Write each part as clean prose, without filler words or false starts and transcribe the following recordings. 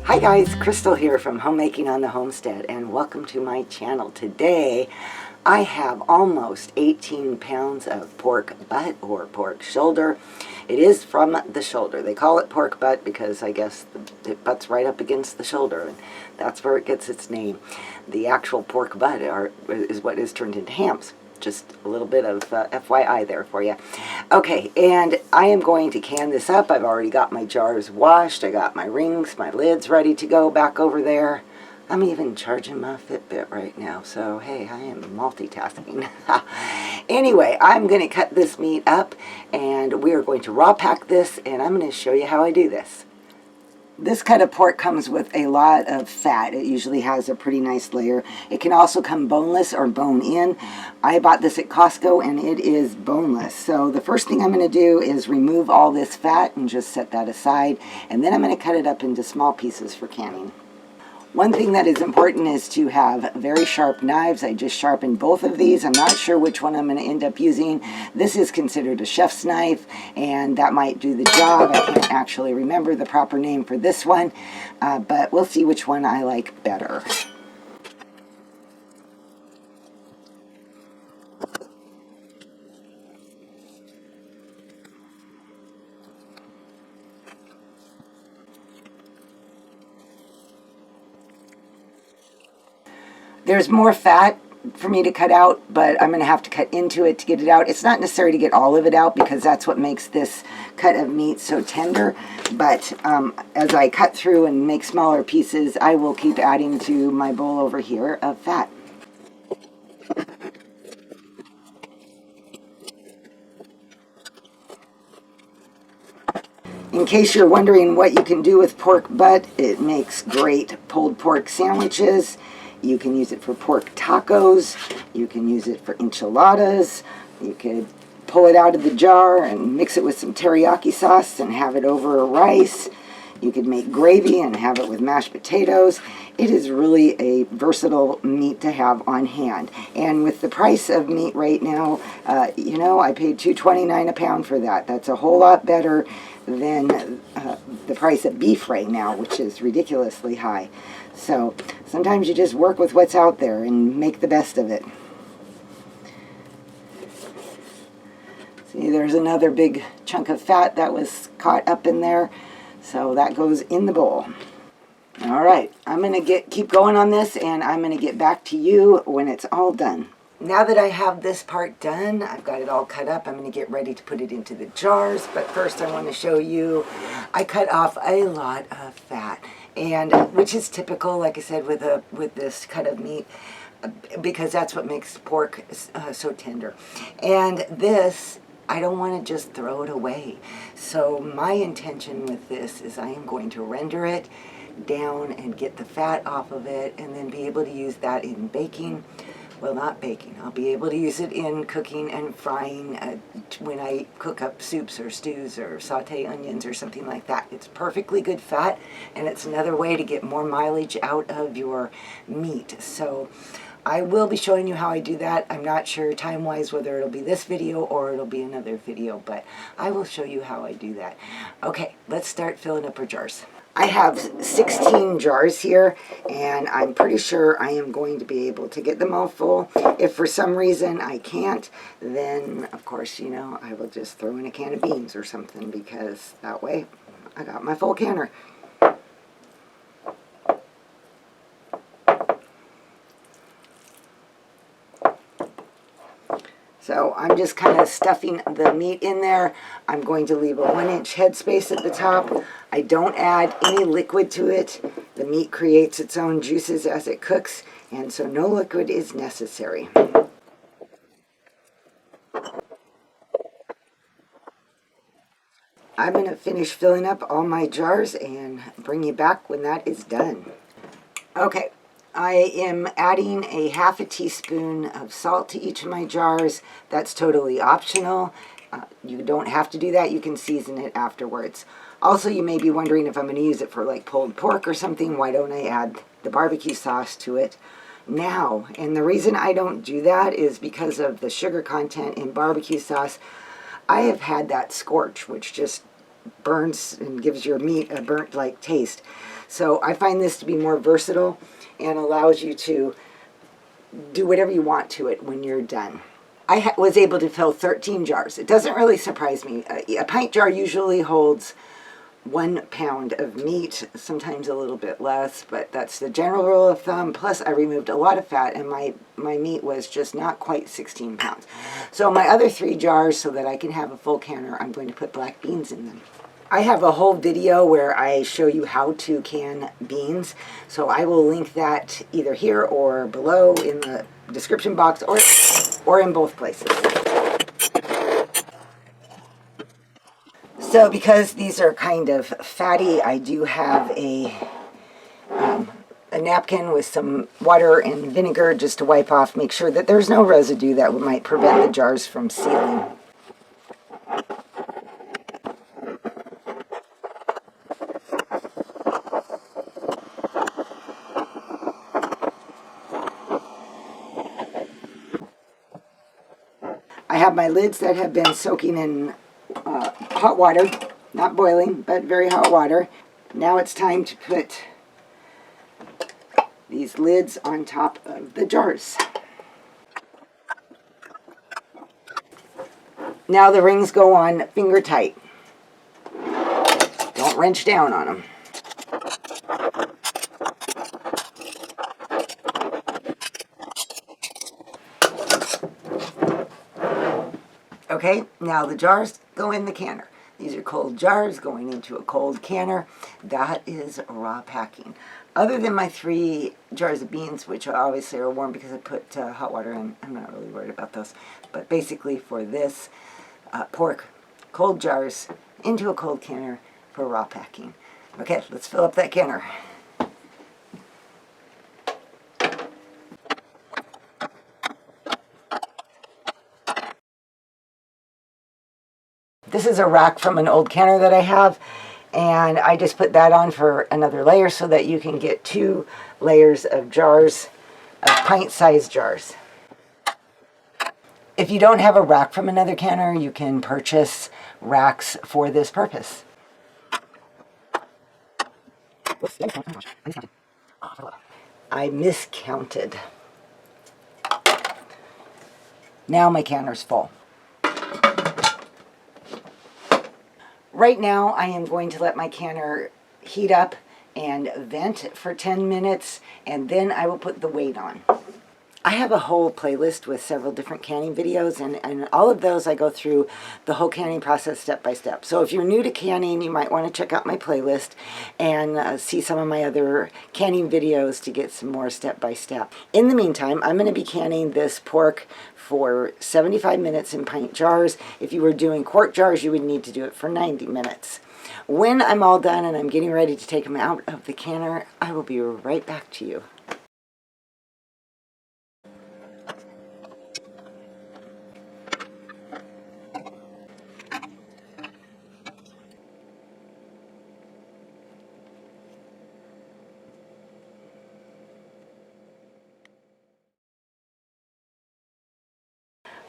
Hi guys, Crystal here from Homemaking on the Homestead, and welcome to my channel. Today I have almost 18 pounds of pork butt or pork shoulder. It is from the shoulder. They call it pork butt because I guess it butts right up against the shoulder, and that's where it gets its name. The actual pork butt is what is turned into hams. Just a little bit of FYI there for you. Okay, and I am going to can this up. I've already got my jars washed. I got my rings, my lids ready to go back over there. I'm even charging my Fitbit right now, so hey, I am multitasking. Anyway, I'm going to cut this meat up, and we are going to raw pack this, and I'm going to show you how I do this. This cut of pork comes with a lot of fat. It usually has a pretty nice layer. It can also come boneless or bone-in. I bought this at Costco and it is boneless. So the first thing I'm going to do is remove all this fat and just set that aside. And then I'm going to cut it up into small pieces for canning. One thing that is important is to have very sharp knives. I just sharpened both of these. I'm not sure which one I'm going to end up using. This is considered a chef's knife, and that might do the job. I can't actually remember the proper name for this one, but we'll see which one I like better. There's more fat for me to cut out, but I'm going to have to cut into it to get it out. It's not necessary to get all of it out because that's what makes this cut of meat so tender. But as I cut through and make smaller pieces, I will keep adding to my bowl over here of fat. In case you're wondering what you can do with pork butt, it makes great pulled pork sandwiches. You can use it for pork tacos. You can use it for enchiladas. You could pull it out of the jar and mix it with some teriyaki sauce and have it over rice. You could make gravy and have it with mashed potatoes. It is really a versatile meat to have on hand. And with the price of meat right now, you know, I paid $2.29 a pound for that. That's a whole lot better than the price of beef right now, which is ridiculously high. So sometimes you just work with what's out there and make the best of it. See, there's another big chunk of fat that was caught up in there. So that goes in the bowl. All right, I'm going to keep going on this, and I'm going to get back to you when it's all done. Now that I have this part done, I've got it all cut up. I'm going to get ready to put it into the jars. But first I want to show you, I cut off a lot of fat, and which is typical, like I said, with this cut of meat, because that's what makes pork so tender. And this, I don't want to just throw it away. So my intention with this is I am going to render it down and get the fat off of it, and then be able to use that in baking. Well, not baking. I'll be able to use it in cooking and frying when I cook up soups or stews or saute onions or something like that. It's perfectly good fat, and it's another way to get more mileage out of your meat. So I will be showing you how I do that. I'm not sure time-wise whether it'll be this video or it'll be another video, but I will show you how I do that. Okay, let's start filling up our jars. I have 16 jars here, and I'm pretty sure I am going to be able to get them all full. If for some reason I can't, then of course, you know, I will just throw in a can of beans or something, because that way I got my full canner. So I'm just kind of stuffing the meat in there. I'm going to leave a 1-inch headspace at the top. I don't add any liquid to it. The meat creates its own juices as it cooks, and so no liquid is necessary. I'm going to finish filling up all my jars and bring you back when that is done. Okay. I am adding a half a teaspoon of salt to each of my jars. That's totally optional. You don't have to do that. You can season it afterwards. Also, you may be wondering if I'm going to use it for like pulled pork or something. Why don't I add the barbecue sauce to it now? And the reason I don't do that is because of the sugar content in barbecue sauce. I have had that scorch, which just burns and gives your meat a burnt-like taste. So I find this to be more versatile and allows you to do whatever you want to it when you're done. I was able to fill 13 jars. It doesn't really surprise me. A pint jar usually holds 1 pound of meat, sometimes a little bit less, but that's the general rule of thumb. Plus, I removed a lot of fat, and my meat was just not quite 16 pounds. So my other 3 jars, so that I can have a full canner, I'm going to put black beans in them. I have a whole video where I show you how to can beans, so I will link that either here or below in the description box, or in both places. So because these are kind of fatty, I do have a napkin with some water and vinegar just to wipe off, make sure that there's no residue that might prevent the jars from sealing. I have my lids that have been soaking in hot water, not boiling, but very hot water. Now it's time to put these lids on top of the jars. Now the rings go on finger tight. Don't wrench down on them. Okay, now the jars go in the canner. These are cold jars going into a cold canner. That is raw packing. Other than my 3 jars of beans, which obviously are warm because I put hot water in, I'm not really worried about those. But basically for this pork, cold jars into a cold canner for raw packing. Okay, let's fill up that canner. This is a rack from an old canner that I have, and I just put that on for another layer so that you can get 2 layers of jars, of pint-sized jars. If you don't have a rack from another canner, you can purchase racks for this purpose. I miscounted. Now my canner's full. Right now I am going to let my canner heat up and vent for 10 minutes, and then I will put the weight on. I have a whole playlist with several different canning videos, and all of those I go through the whole canning process step by step. So if you're new to canning, you might want to check out my playlist and see some of my other canning videos to get some more step by step. In the meantime, I'm going to be canning this pork for 75 minutes in pint jars. If you were doing quart jars, you would need to do it for 90 minutes. When I'm all done and I'm getting ready to take them out of the canner, I will be right back to you.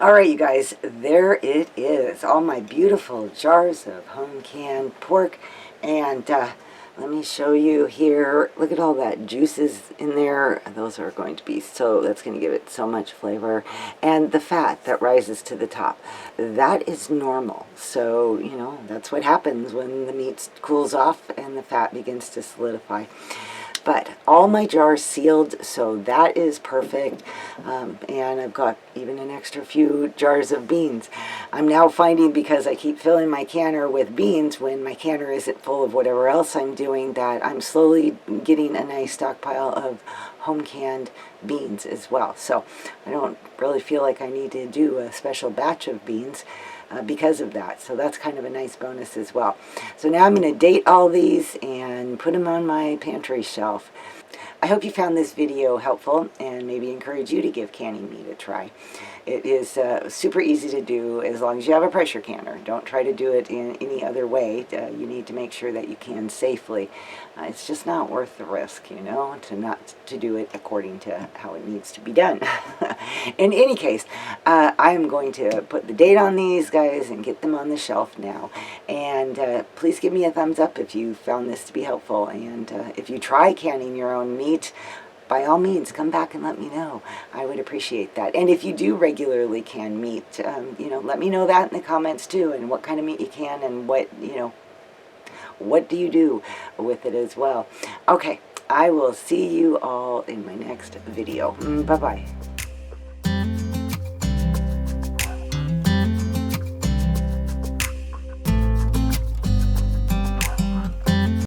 Alright, you guys, there it is. All my beautiful jars of home canned pork. And let me show you here. Look at all that juices in there. Those are going to be that's going to give it so much flavor. And the fat that rises to the top, that is normal. So, you know, that's what happens when the meat cools off and the fat begins to solidify. But all my jars sealed, so that is perfect. And I've got even an extra few jars of beans. I'm now finding, because I keep filling my canner with beans when my canner isn't full of whatever else I'm doing, that I'm slowly getting a nice stockpile of home canned beans as well. So I don't really feel like I need to do a special batch of beans because of that. So that's kind of a nice bonus as well. So now I'm going to date all these and put them on my pantry shelf. I hope you found this video helpful and maybe encourage you to give canning meat a try. It is super easy to do as long as you have a pressure canner. Don't try to do it in any other way. You need to make sure that you can safely. It's just not worth the risk, you know, to do it according to how it needs to be done. In any case, I am going to put the date on these guys and get them on the shelf now. And please give me a thumbs up if you found this to be helpful. And if you try canning your own meat, by all means, come back and let me know. I would appreciate that. And if you do regularly can meat, you know, let me know that in the comments too, and what kind of meat you can, and what, you know, what do you do with it as well. Okay, I will see you all in my next video. Bye-bye.